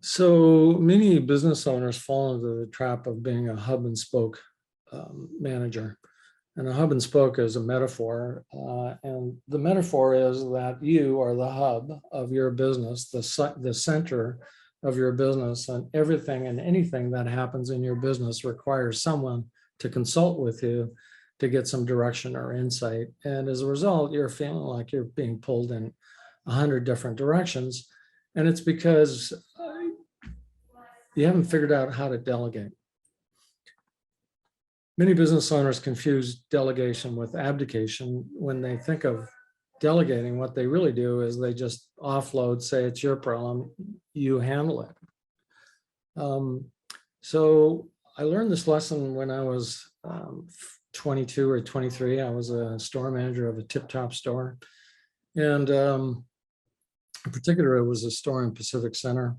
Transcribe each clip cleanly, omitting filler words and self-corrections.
So many business owners fall into the trap of being a hub and spoke manager. And a hub and spoke is a metaphor. And the metaphor is that you are the hub of your business, the center of your business, and everything and anything that happens in your business requires someone to consult with you to get some direction or insight. And as a result, you're feeling like you're being pulled in 100 different directions. And it's because you haven't figured out how to delegate. Many business owners confuse delegation with abdication. When they think of delegating, what they really do is they just offload, say it's your problem, you handle it. So I learned this lesson when I was 22 or 23. I was a store manager of a tip-top store. And in particular, it was a store in Pacific Center.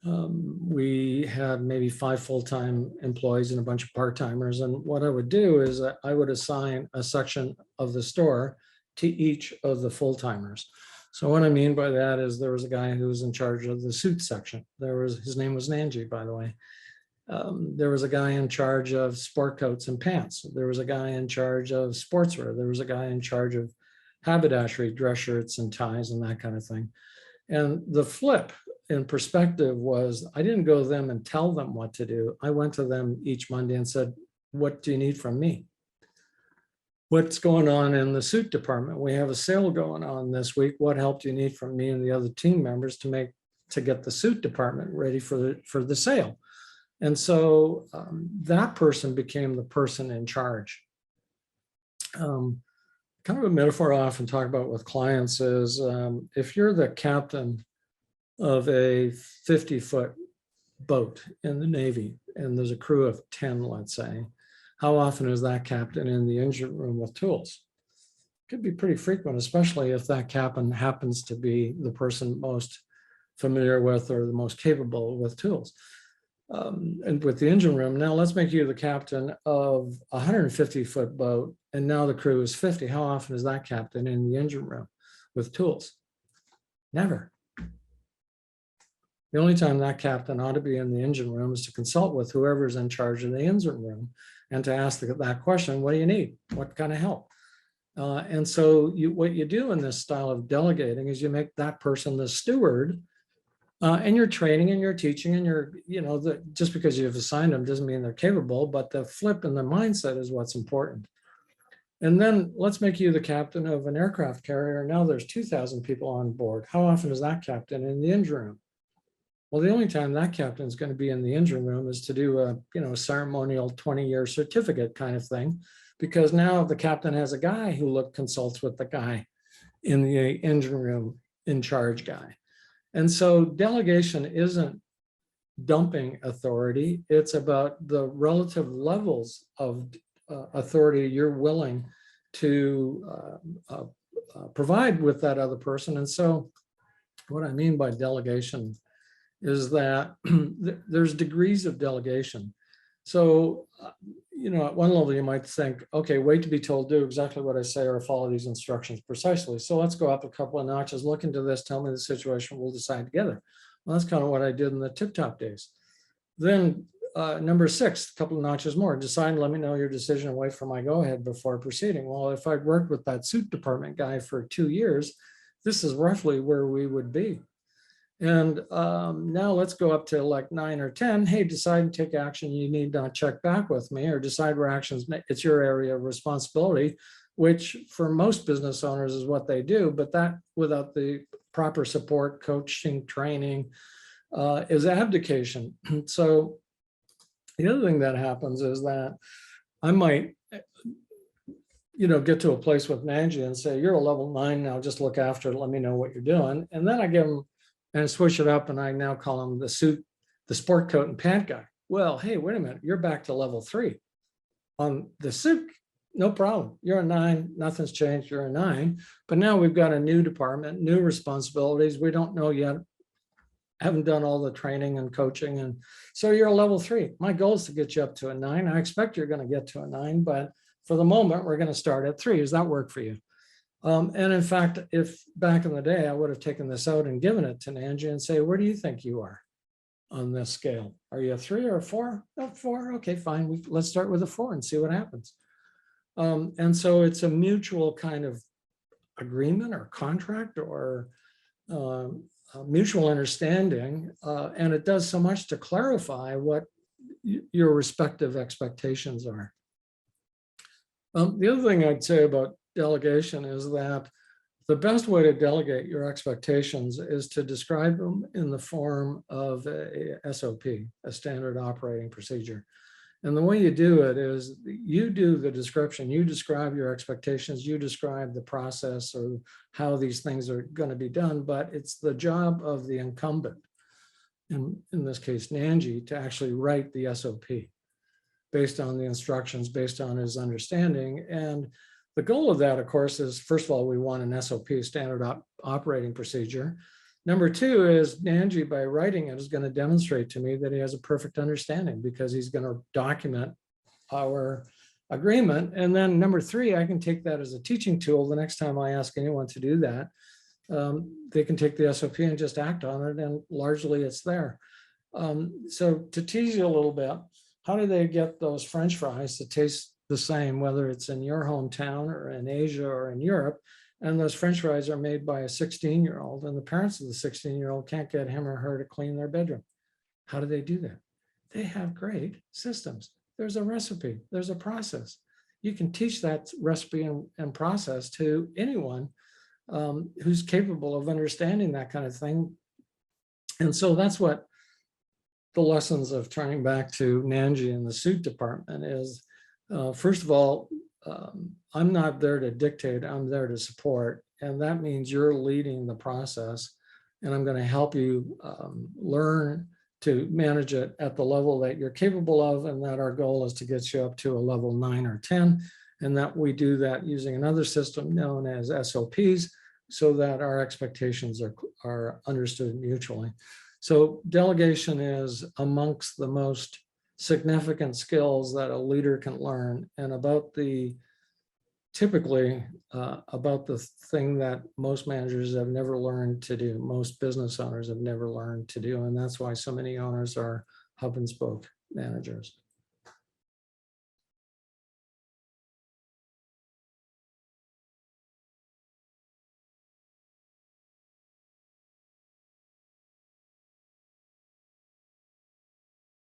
We had maybe 5 full-time employees and a bunch of part-timers. And what I would do is I would assign a section of the store to each of the full-timers. So what I mean by that is there was a guy who was in charge of the suit section. His name was Nanji, by the way. There was a guy in charge of sport coats and pants. There was a guy in charge of sportswear. There was a guy in charge of haberdashery, dress shirts and ties and that kind of thing. And the flip in perspective was I didn't go to them and tell them what to do. I went to them each Monday and said, what do you need from me? What's going on in the suit department? We have a sale going on this week. What help do you need from me and the other team members to get the suit department ready for the sale? And so that person became the person in charge. Kind of a metaphor I often talk about with clients is if you're the captain of a 50-foot boat in the Navy and there's a crew of 10, let's say, how often is that captain in the engine room with tools? Could be pretty frequent, especially if that captain happens to be the person most familiar with or the most capable with tools. And with the engine room, now let's make you the captain of a 150-foot boat, and now the crew is 50. How often is that captain in the engine room with tools? Never. The only time that captain ought to be in the engine room is to consult with whoever's in charge of the engine room and to ask that question, what do you need? What kind of help? And so what you do in this style of delegating is you make that person the steward, and you're training and you're teaching and just because you've assigned them doesn't mean they're capable, but the flip in the mindset is what's important. And then let's make you the captain of an aircraft carrier. Now there's 2,000 people on board. How often is that captain in the engine room? Well, the only time that captain is going to be in the engine room is to do a ceremonial 20-year certificate kind of thing, because now the captain has a guy who consults with the guy in the engine room in charge guy. And so delegation isn't dumping authority. It's about the relative levels of authority you're willing to provide with that other person. And so what I mean by delegation is that there's degrees of delegation. So, at one level you might think, okay, wait to be told, do exactly what I say or follow these instructions precisely. So let's go up a couple of notches, look into this, tell me the situation, we'll decide together. Well, that's kind of what I did in the tip-top days. Then number 6, a couple of notches more, decide, let me know your decision and wait for my go-ahead before proceeding. Well, if I'd worked with that suit department guy for 2 years, this is roughly where we would be. And now let's go up to like 9 or 10. Hey, decide and take action. You need not check back with me, or decide where actions, it's your area of responsibility, which for most business owners is what they do. But that without the proper support, coaching, training is abdication. So the other thing that happens is that I might get to a place with Nanji and say, you're a level 9 now, just look after it, let me know what you're doing. And then I give them and switch it up, and I now call him the sport coat and pant guy. Well, hey, wait a minute, you're back to level 3. On the suit, no problem. You're a 9, nothing's changed, you're a 9. But now we've got a new department, new responsibilities. We don't know yet, haven't done all the training and coaching. And so you're a level 3. My goal is to get you up to a 9. I expect you're going to get to a 9, but for the moment, we're going to start at 3. Does that work for you? And in fact, if back in the day, I would have taken this out and given it to Nanji and say, where do you think you are? on this scale? Are you a 3 or a 4? Oh, 4. Okay, fine. Let's start with a 4 and see what happens. And so it's a mutual kind of agreement or contract or mutual understanding. And it does so much to clarify what your respective expectations are. The other thing I'd say about delegation is that the best way to delegate your expectations is to describe them in the form of a SOP, a standard operating procedure. And the way you do it is you do the description, you describe your expectations, you describe the process or how these things are going to be done, but it's the job of the incumbent, in this case, Nanji, to actually write the SOP based on the instructions, based on his understanding. And the goal of that, of course, is, first of all, we want an SOP, standard operating procedure. Number two is Nanji, by writing it, is going to demonstrate to me that he has a perfect understanding because he's going to document our agreement. And then number three, I can take that as a teaching tool. The next time I ask anyone to do that, they can take the SOP and just act on it, and largely it's there. So to tease you a little bit, how do they get those French fries to taste the same, whether it's in your hometown or in Asia or in Europe? And those French fries are made by a 16-year-old, and the parents of the 16-year-old can't get him or her to clean their bedroom. How do they do that? They have great systems. There's a recipe, there's a process. You can teach that recipe and process to anyone who's capable of understanding that kind of thing. And so that's what the lessons of turning back to Nanji in the suit department is. First of all, I'm not there to dictate, I'm there to support. And that means you're leading the process, and I'm going to help you learn to manage it at the level that you're capable of, and that our goal is to get you up to a level 9 or 10, and that we do that using another system known as SOPs, so that our expectations are understood mutually. So delegation is amongst the most significant skills that a leader can learn, and typically about the thing that most managers have never learned to do, most business owners have never learned to do, and that's why so many owners are hub and spoke managers.